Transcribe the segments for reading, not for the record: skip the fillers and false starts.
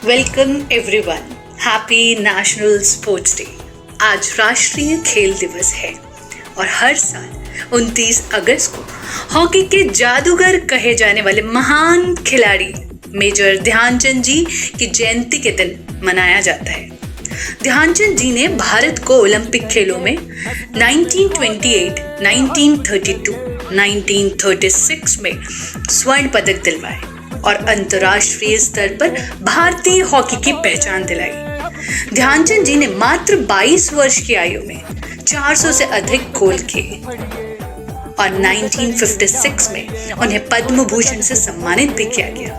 Welcome everyone, happy national sports day. आज राष्ट्रीय खेल दिवस है और हर साल 29 अगस्त को हॉकी के जादूगर कहे जाने वाले महान खिलाड़ी मेजर ध्यानचंद जी की जयंती के दिन मनाया जाता है। ध्यानचंद जी ने भारत को ओलंपिक खेलों में 1928, 1932, 1936 में स्वर्ण पदक दिलवाए और अंतर्राष्ट्रीय स्तर पर भारतीय हॉकी की पहचान दिलाई। ध्यानचंद जी ने मात्र 22 वर्ष की आयु में 400 से अधिक गोल किए और 1956 में उन्हें पद्म भूषण से सम्मानित भी किया गया।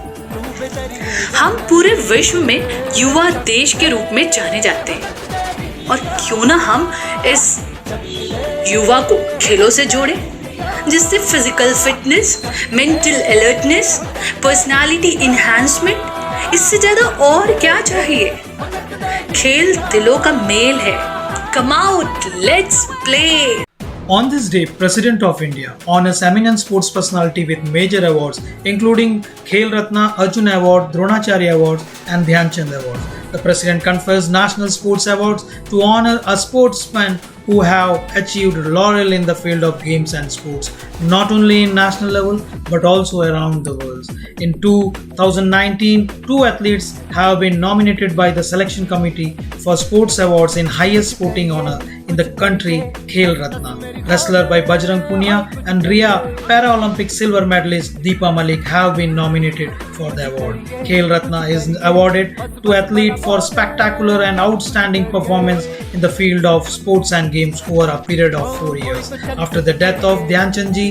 हम पूरे विश्व में युवा देश के रूप में जाने जाते हैं और क्यों ना हम इस युवा को खेलों से जोड़ें, जिससे physical fitness, mental alertness, personality enhancement, इससे ज्यादा और क्या चाहिए। खेल दिलों का मेल है। Come out, let's play. On this day, President of India honors eminent sports personality with major awards including Khel Ratna, Arjun Award, Dronacharya Awards and Dhyan Chand Award. The President confers National Sports Awards to honor a sportsman who have achieved laurel in the field of games and sports, not only in national level but also around the world. In 2019, 2 athletes have been nominated by the selection committee for sports awards in highest sporting honor in the country, Khel Ratna. Wrestler by Bajrang Punia and Rio Paralympic silver medalist Deepa Malik have been nominated for the award. Khel Ratna is awarded to athlete for spectacular and outstanding performance in the field of sports and games over a period of 4 years. After the death of Dhyanchandji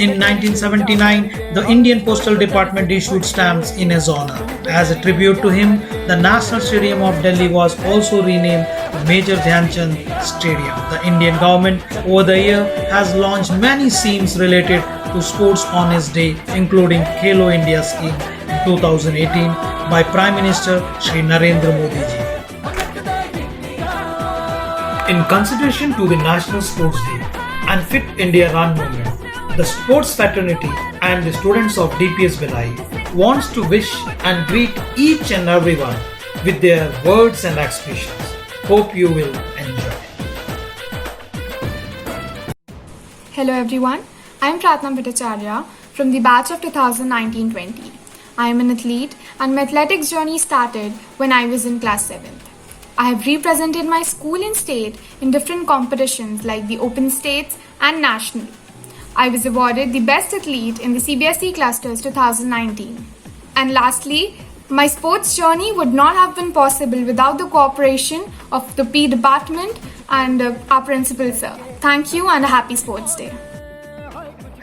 in 1979, the Indian Postal Department issued stamps in his honor. As a tribute to him, the National Stadium of Delhi was also renamed Major Dhyanchand Stadium. The Indian government over the year has launched many schemes related to sports on his day, including Khelo India scheme in 2018 by Prime Minister Shri Narendra Modi ji. In consideration to the National Sports Day and Fit India Run movement, the sports fraternity and the students of DPS Belai wants to wish and greet each and everyone with their words and expressions. Hope you will enjoy. Hello everyone, I am Pratna Bhattacharya from the batch of 2019-20. I am an athlete and my athletics journey started when I was in class 7th. I have represented my school and state in different competitions like the Open States and National. I was awarded the Best Athlete in the CBSE Clusters 2019. And lastly, my sports journey would not have been possible without the cooperation of the P department and our principal sir. Thank you and a happy sports day.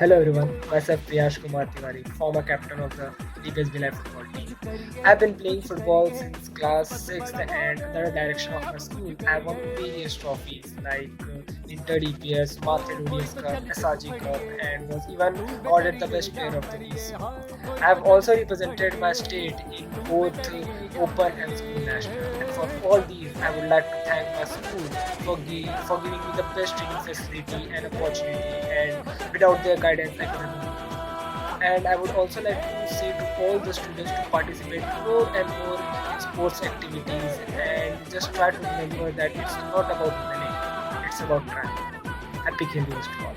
Hello everyone, myself Priyash Kumar Tiwari, former captain of the DPS Belai football team. I've been playing football since class 6th and under the direction of my school, I won various trophies like Inter DPS, Mathe ODS Cup, SRG Cup and was even awarded the best player of the season. I've also represented my state in both Open and School National, and for all these I would like to thank my school for giving me the best training facility and opportunity, and without their guidance I couldn't do it. And I would also like to say to all the students to participate more and more in sports activities and just try to remember that it's not about winning, it's about trying. Happy Khel Diwas to all.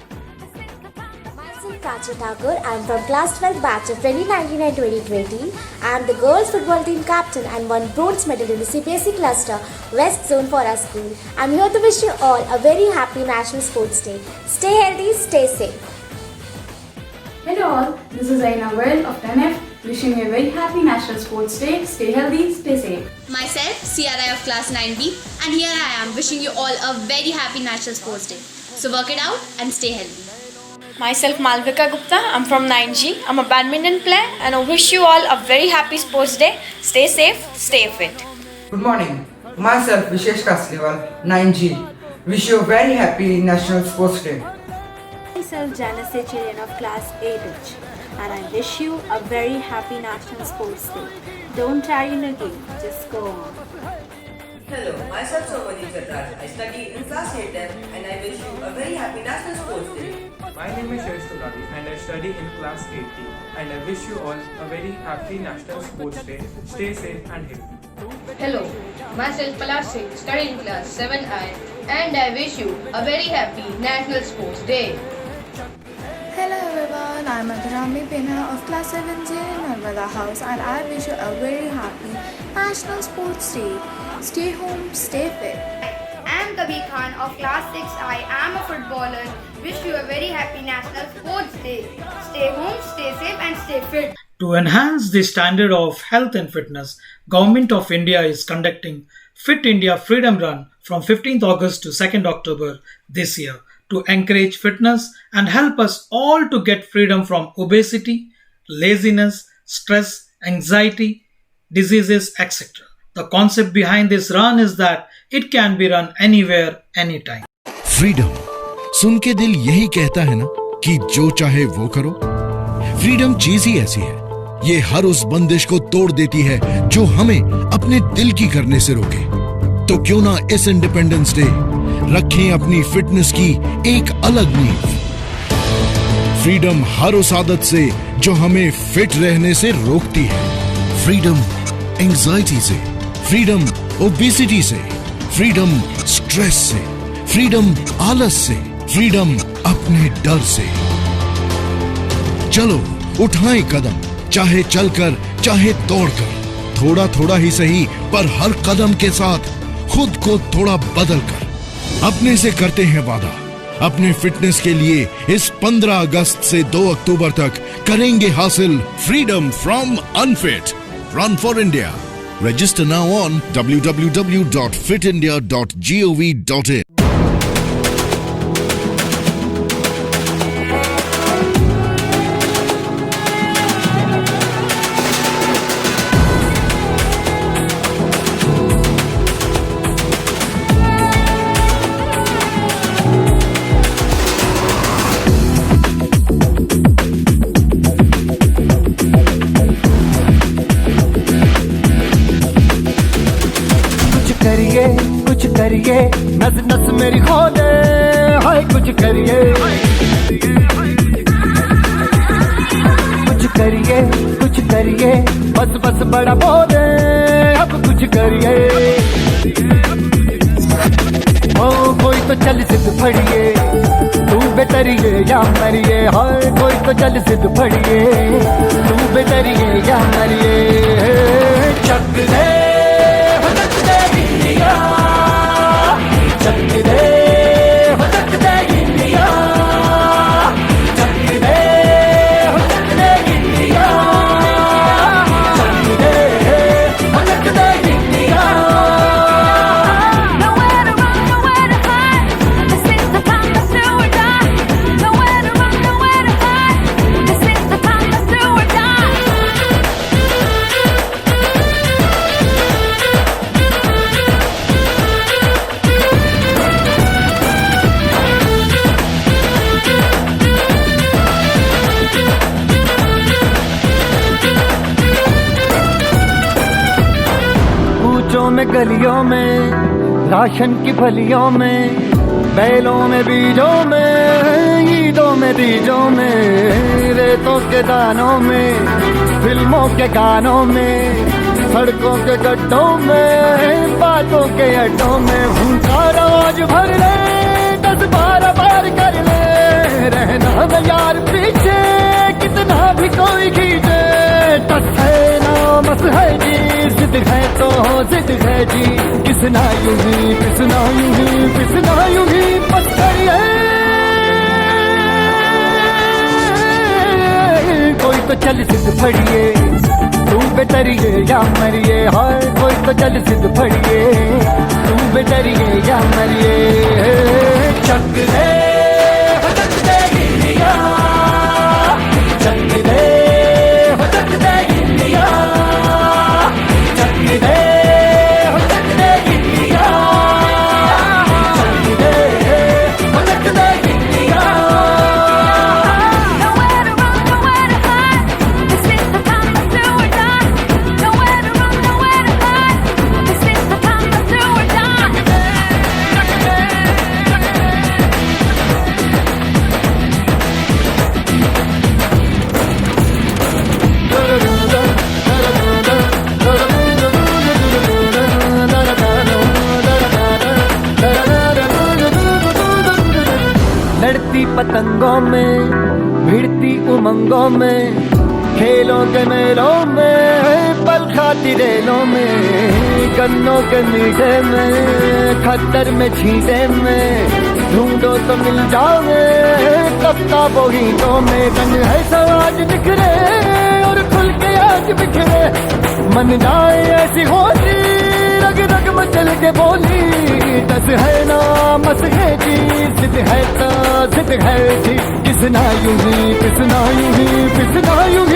Myself Prachi Thakur. I am from class 12 batch of 2019 and 2020. I am the girls football team captain and won bronze medal in the CBSE cluster West Zone for our school. I am here to wish you all a very happy National Sports Day. Stay healthy, stay safe. Hello all, this is Aina Well of 10F, wishing you a very happy National Sports Day. Stay healthy, stay safe. Myself, CRI of class 9B, and here I am wishing you all a very happy National Sports Day. So work it out and stay healthy. Myself Malvika Gupta, I'm from 9G. I'm a badminton player and I wish you all a very happy sports day. Stay safe, stay fit. Good morning. Myself Vishesh Kasliwal, 9G. Wish you a very happy National Sports Day. myself Janice Chirian of class 8H and I wish you a very happy National Sports Day. Don't try in a game, just go on. Hello, myself Somani Chatraj. I study in class 8F and I wish you a very happy National Sports Day. My name is Sharesh Tulabi and I study in class 8D and I wish you all a very happy National Sports Day. Stay safe and healthy. Hello, myself Palash Singh, study in class 7I and I wish you a very happy National Sports Day. Hello everyone, I'm Adhirami Pena of class 7J in Narmada House and I wish you a very happy National Sports Day. Stay home, stay fit. I am Kabir Khan of class 6I. I am a footballer. Wish you a very happy National Sports Day. Stay home, stay safe and stay fit. To enhance the standard of health and fitness, Government of India is conducting Fit India Freedom Run from 15th August to 2nd October this year to encourage fitness and help us all to get freedom from obesity, laziness, stress, anxiety, diseases, etc. The concept behind this run is that it can be run anywhere, anytime. Freedom सुन के दिल यही कहता है ना कि जो चाहे वो करो। फ्रीडम चीज ही ऐसी है, ये हर उस बंदिश को तोड़ देती है जो हमें अपने दिल की करने से रोके। तो क्यों ना इस इंडिपेंडेंस डे रखें अपनी फिटनेस की एक अलग नींव। फ्रीडम हर उस आदत से जो हमें फिट रहने से रोकती है। फ्रीडम एंजाइटी से, फ्रीडम ओबेसिटी से, फ्रीडम स्ट्रेस से, फ्रीडम आलस से, फ्रीडम अपने डर से। चलो उठाएं कदम, चाहे चलकर चाहे दौड़कर, थोड़ा थोड़ा ही सही पर हर कदम के साथ खुद को थोड़ा बदल कर अपने से करते हैं वादा। अपने फिटनेस के लिए इस 15 अगस्त से 2 अक्टूबर तक करेंगे हासिल freedom from unfit. Run for India. Register now on www.fitindia.gov.in. कुछ करिए नस नस मेरी खोले, हाय कुछ करिए, कुछ करिए बस बस बड़ा बोले, अब कुछ करिए। ओ कोई तो चल सिद्ध फड़िए, तू बेतरिए या मरिए, हाय कोई तो चल सिद्ध फड़िए, तू बेतरिए या मरिए। चक दे चक दे हो चक दे इंडिया, चक दे हो चक दे इंडिया, चक दे हो चक दे India. Nowhere to run, nowhere to hide. This is the time to do or die. Nowhere to run, nowhere to hide. This is the time to do or die. में गलियों में, ration की फलियों में, बैलों में बीजों में, ईदों में बीजों में, रेतों के दानों में, फिल्मों के गानों में, सड़कों के गड्ढों में, बातों के अड्डों में। भूखा रोज भर ले, 10-12 बार कर ले, रहना न यार पीछे, कितना भी कोई खींचे। टस है ना मस है जी, जिद है तो जिद है जी, किसना यूं ही पिसना यूं ही पिसना यूं ही बस करिए। कोई तो चल सिद्ध फड़िए, तू बेतरिए या मरिए, हाय कोई तो चल सिद्ध फड़िए, तू बेतरिए या मरिए। चक दे हो चक दे इंडिया, चक दे हो चक दे इंडिया, चक दे हो चक दे इंडिया, चक दे हो चक दे इंडिया। पतंगों में, भिड़ती उमंगों में, खेलों के मेलों में, पल खाती रेलों में, गन्नों के मीठे में, खद्दर में छींटे में, ढूंढो तो मिल जाओगे कफ्ता बोहीनों में। रंग है समाज बिखरे और खुल के आज बिखरे, मन जाए ऐसी होली रग रग मचल के बोली। दस है ना मस है जी, जिद है तो जिद है जी, किसना यूं ही पिसना यूं ही पिसना यूं ही।